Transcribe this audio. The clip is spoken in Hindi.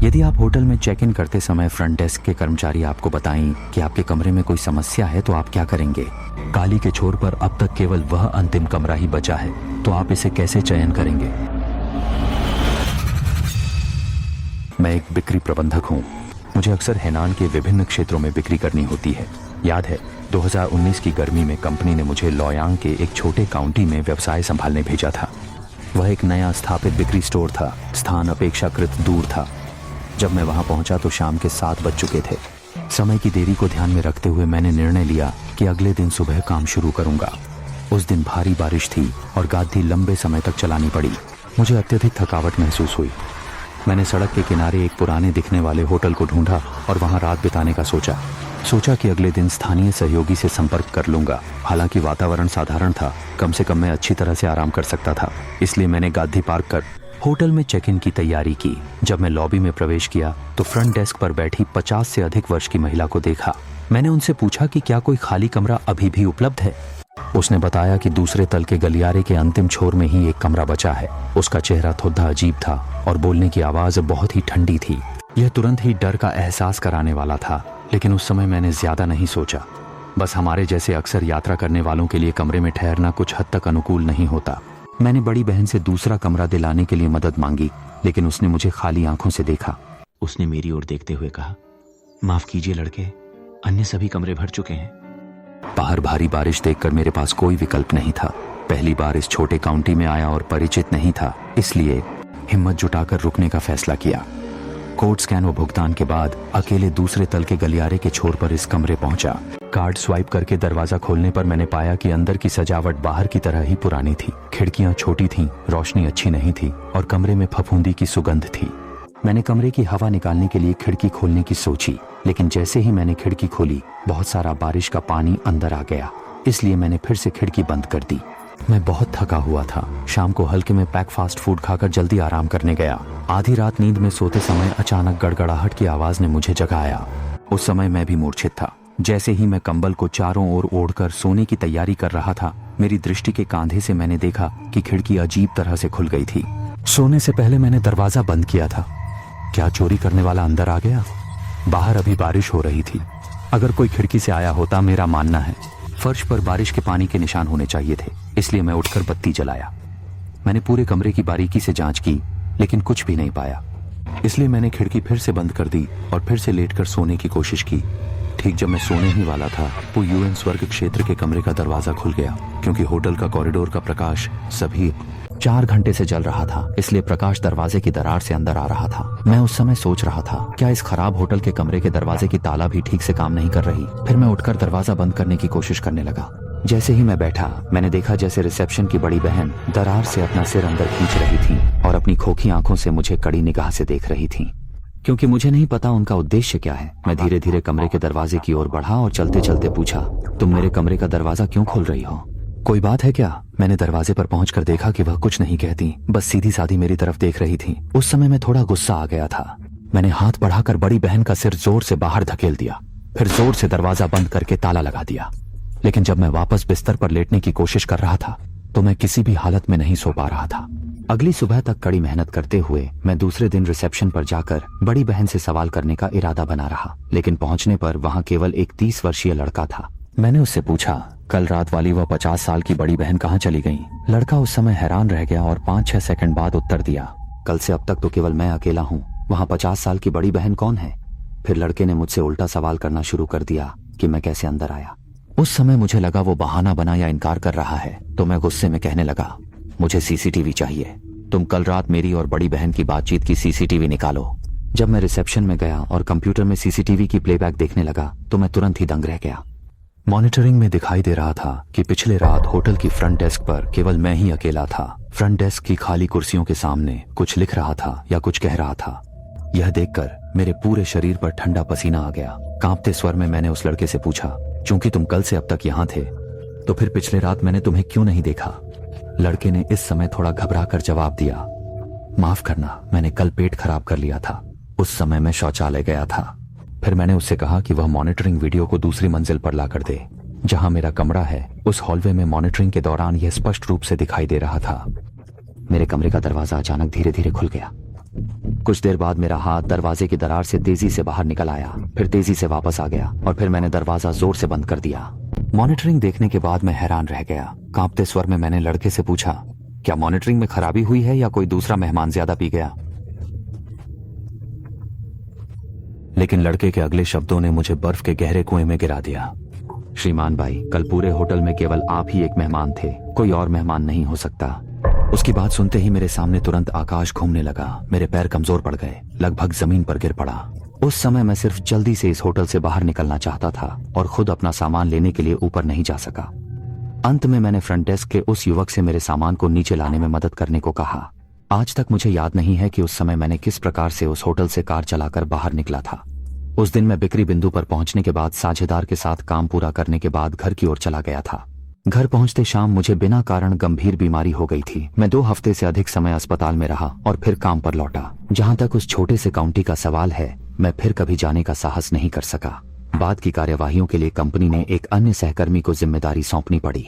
यदि आप होटल में चेक इन करते समय फ्रंट डेस्क के कर्मचारी आपको बताएं कि आपके कमरे में कोई समस्या है तो आप क्या करेंगे? काली के छोर पर अब तक केवल वह अंतिम कमरा ही बचा है, तो आप इसे कैसे चयन करेंगे? मैं एक बिक्री प्रबंधक हूँ। मुझे अक्सर हेनान के विभिन्न क्षेत्रों में बिक्री करनी होती है। याद है 2019 की गर्मी में कंपनी ने मुझे लॉयांग के एक छोटे काउंटी में व्यवसाय संभालने भेजा था। वह एक नया स्थापित बिक्री स्टोर था। स्थान अपेक्षाकृत दूर था। जब मैं वहां पहुंचा तो शाम के 7 बज चुके थे। समय की देरी को ध्यान में रखते हुए मैंने निर्णय लिया कि अगले दिन सुबह काम शुरू करूंगा। उस दिन भारी बारिश थी और गाड़ी लंबे समय तक चलानी पड़ी। मुझे अत्यधिक थकावट महसूस हुई। मैंने सड़क के किनारे एक पुराने दिखने वाले होटल को ढूंढा और वहां रात बिताने का सोचा कि अगले दिन स्थानीय सहयोगी से संपर्क कर लूंगा। हालांकि वातावरण साधारण था, कम से कम मैं अच्छी तरह से आराम कर सकता था। इसलिए मैंने गाड़ी पार्क कर होटल में चेक इन की तैयारी की। जब मैं लॉबी में प्रवेश किया तो फ्रंट डेस्क पर बैठी 50 से अधिक वर्ष की महिला को देखा। मैंने उनसे पूछा कि क्या कोई खाली कमरा अभी भी उपलब्ध है। उसने बताया कि दूसरे तल के गलियारे के अंतिम छोर में ही एक कमरा बचा है। उसका चेहरा थोड़ा अजीब था और बोलने की आवाज बहुत ही ठंडी थी। यह तुरंत ही डर का एहसास कराने वाला था, लेकिन उस समय मैंने ज्यादा नहीं सोचा। बस हमारे जैसे अक्सर यात्रा करने वालों के लिए कमरे में ठहरना कुछ हद तक अनुकूल नहीं होता। मैंने बड़ी बहन से दूसरा कमरा दिलाने के लिए मदद मांगी, लेकिन उसने मुझे खाली आंखों से देखा। उसने मेरी ओर देखते हुए कहा, माफ कीजिए लड़के, अन्य सभी कमरे भर चुके हैं। बाहर भारी बारिश देखकर मेरे पास कोई विकल्प नहीं था। पहली बार इस छोटे काउंटी में आया और परिचित नहीं था, इसलिए हिम्मत जुटाकर रुकने का फैसला किया। कोड स्कैन व भुगतान के बाद अकेले दूसरे तल के गलियारे के छोर पर इस कमरे पहुंचा। कार्ड स्वाइप करके दरवाजा खोलने पर मैंने पाया कि अंदर की सजावट बाहर की तरह ही पुरानी थी। खिड़कियां छोटी थीं, रोशनी अच्छी नहीं थी और कमरे में फफूंदी की सुगंध थी। मैंने कमरे की हवा निकालने के लिए खिड़की खोलने की सोची, लेकिन जैसे ही मैंने खिड़की खोली बहुत सारा बारिश का पानी अंदर आ गया। इसलिए मैंने फिर से खिड़की बंद कर दी। मैं बहुत थका हुआ था। शाम को हल्के में पैक फास्ट फूड खाकर जल्दी आराम करने गया। आधी रात नींद में सोते समय अचानक गड़गड़ाहट की आवाज ने मुझे जगाया। उस समय मैं भी मूर्छित था। जैसे ही मैं कंबल को चारों ओर ओढ़कर सोने की तैयारी कर रहा था, मेरी दृष्टि के कांधे से मैंने देखा कि खिड़की अजीब तरह से खुल गई थी। सोने से पहले मैंने दरवाजा बंद किया था। क्या चोरी करने वाला अंदर आ गया? बाहर अभी बारिश हो रही थी। अगर कोई खिड़की से आया होता, मेरा मानना है फर्श पर बारिश के पानी के निशान होने चाहिए थे। इसलिए मैं उठकर बत्ती जलाया। मैंने पूरे कमरे की बारीकी से जांच की, लेकिन कुछ भी नहीं पाया। इसलिए मैंने खिड़की फिर से बंद कर दी और फिर से लेटकर सोने की कोशिश की। ठीक जब मैं सोने ही वाला था, वो यूएन स्वर्ग क्षेत्र के कमरे का दरवाजा खुल गया। क्योंकि होटल का कॉरिडोर का प्रकाश सभी 4 घंटे से जल रहा था, इसलिए प्रकाश दरवाजे की दरार से अंदर आ रहा था। मैं उस समय सोच रहा था, क्या इस खराब होटल के कमरे के दरवाजे की ताला भी ठीक से काम नहीं कर रही? फिर मैं उठकर दरवाजा बंद करने की कोशिश करने लगा। जैसे ही मैं बैठा, मैंने देखा जैसे रिसेप्शन की बड़ी बहन दरार से अपना सिर अंदर खींच रही थी और अपनी खोखी आंखों से मुझे कड़ी निगाह से देख रही थी। क्योंकि मुझे नहीं पता उनका उद्देश्य क्या है, मैं धीरे धीरे कमरे के दरवाजे की ओर बढ़ा और चलते चलते पूछा, तुम मेरे कमरे का दरवाजा क्यों खोल रही हो? कोई बात है क्या? मैंने दरवाजे पर पहुंचकर देखा कि वह कुछ नहीं कहती, बस सीधी साधी मेरी तरफ देख रही थी। उस समय मैं थोड़ा गुस्सा आ गया था। मैंने हाथ बढ़ाकर बड़ी बहन का सिर जोर से बाहर धकेल दिया, फिर जोर से दरवाजा बंद करके ताला लगा दिया। लेकिन जब मैं वापस बिस्तर पर लेटने की कोशिश कर रहा था तो मैं किसी भी हालत में नहीं सो पा रहा था। अगली सुबह तक कड़ी मेहनत करते हुए मैं दूसरे दिन रिसेप्शन पर जाकर बड़ी बहन से सवाल करने का इरादा बना रहा, लेकिन पहुंचने पर वहां केवल एक 30 वर्षीय लड़का था। मैंने उससे पूछा, कल रात वाली वह 50 साल की बड़ी बहन कहाँ चली गई? लड़का उस समय हैरान रह गया और 5-6 सेकंड बाद उत्तर दिया, कल से अब तक तो केवल मैं अकेला हूँ, वहाँ 50 साल की बड़ी बहन कौन है? फिर लड़के ने मुझसे उल्टा सवाल करना शुरू कर दिया कि मैं कैसे अंदर आया। उस समय मुझे लगा वो बहाना बना या इनकार कर रहा है, तो मैं गुस्से में कहने लगा, मुझे सीसीटीवी चाहिए। तुम कल रात मेरी और बड़ी बहन की बातचीत की सीसीटीवी निकालो। जब मैं रिसेप्शन में गया और कंप्यूटर में सीसीटीवी की प्लेबैक देखने लगा तो मैं तुरंत ही दंग रह गया। मॉनिटरिंग में दिखाई दे रहा था कि पिछले रात होटल की फ्रंट डेस्क पर केवल मैं ही अकेला था। फ्रंट डेस्क की खाली कुर्सियों के सामने कुछ लिख रहा था या कुछ कह रहा था। यह देखकर मेरे पूरे शरीर पर ठंडा पसीना आ गया। कांपते स्वर में मैंने उस लड़के से पूछा, चूंकि तुम कल से अब तक यहाँ थे, तो फिर पिछले रात मैंने तुम्हें क्यों नहीं देखा? लड़के ने इस समय थोड़ा घबराकर जवाब दिया, माफ करना, मैंने कल पेट खराब कर लिया था। उस समय मैं शौचालय गया था। फिर मैंने उससे कहा कि वह मॉनिटरिंग वीडियो को दूसरी मंजिल पर लाकर दे, जहां मेरा कमरा है। उस हॉलवे में मॉनिटरिंग के दौरान यह स्पष्ट रूप से दिखाई दे रहा था। मेरे कमरे का दरवाजा अचानक धीरे धीरे खुल गया। कुछ देर बाद मेरा हाथ दरवाजे की दरार से तेजी से बाहर निकल आया, फिर तेजी से वापस आ गया और फिर मैंने दरवाजा जोर से बंद कर दिया। मॉनिटरिंग देखने के बाद मैं हैरान रह गया। कांपते स्वर में मैंने लड़के से पूछा, क्या मॉनिटरिंग में खराबी हुई है या कोई दूसरा मेहमान ज्यादा पी गया? लेकिन लड़के के अगले शब्दों ने मुझे बर्फ के गहरे कुएं में गिरा दिया। श्रीमान भाई, कल पूरे होटल में केवल आप ही एक मेहमान थे, कोई और मेहमान नहीं हो सकता। उसकी बात सुनते ही मेरे सामने तुरंत आकाश घूमने लगा। मेरे पैर कमजोर पड़ गए, लगभग जमीन पर गिर पड़ा। उस समय मैं सिर्फ जल्दी से इस होटल से बाहर निकलना चाहता था और खुद अपना सामान लेने के लिए ऊपर नहीं जा सका। अंत में मैंने फ्रंट डेस्क के उस युवक से मेरे सामान को नीचे लाने में मदद करने को कहा। आज तक मुझे याद नहीं है कि उस समय मैंने किस प्रकार से उस होटल से कार चलाकर बाहर निकला था। उस दिन मैं बिक्री बिंदु पर पहुंचने के बाद साझेदार के साथ काम पूरा करने के बाद घर की ओर चला गया था। घर पहुंचते शाम मुझे बिना कारण गंभीर बीमारी हो गई थी। मैं 2 हफ्ते से अधिक समय अस्पताल में रहा और फिर काम पर लौटा। जहां तक उस छोटे से काउंटी का सवाल है, मैं फिर कभी जाने का साहस नहीं कर सका। बाद की कार्यवाहियों के लिए कंपनी ने एक अन्य सहकर्मी को जिम्मेदारी सौंपनी पड़ी।